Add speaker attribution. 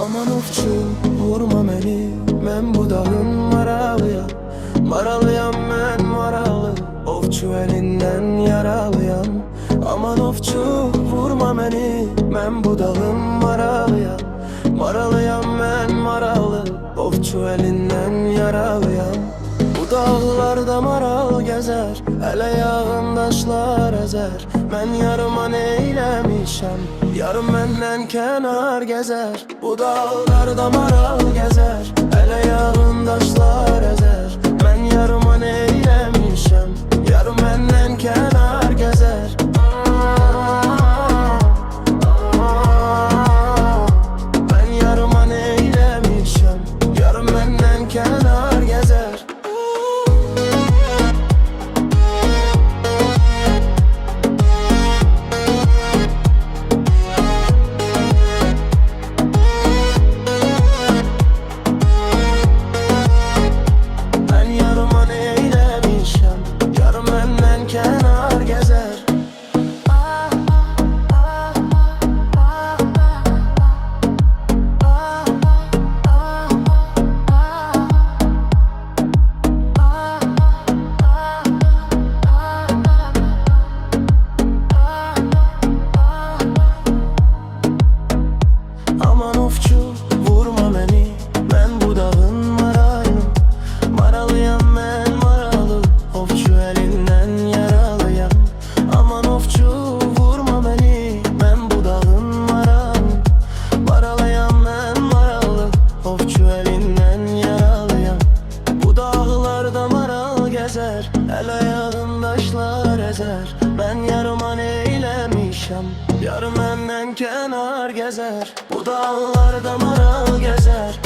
Speaker 1: Aman ofçu, vurma məni, mən bu dağın maralıyam. Maralıyam mən maralı, ofçu əlindən yaralıyam. Aman ofçu, vurma məni, mən bu dağın maralıyam. Maralıyam mən maralı, ofçu əlindən yaralıyam. Bu dağlarda maral gəzər, ələ yağın daşlar əzər. Mən yarıma neyləmişəm, yarım məndən kənar gəzər. Bu dağlarda maral gəzər, ələ yağın daşlar əzər. Mən yarıma neyləmişəm, yarım məndən kənar gəzər. Mən yarıma neyləmişəm, yarım məndən kənar gəzər. Kenar gezer. Aman ofçu, vurma məni, mən bu dağın marayım. Maralıyam mən maralı, ofçu əlindən yaralıyam. Aman ofçu, vurma məni, mən bu dağın maralıyım. Maralıyam mən maralı, ofçu əlindən yaralıyam. Bu dağlarda maral gəzər, əl ayağın daşlar əzər. Mən yarıma neyləmişəm, yarım məndən kənar gəzər. Bu dağlarda maral gəzər,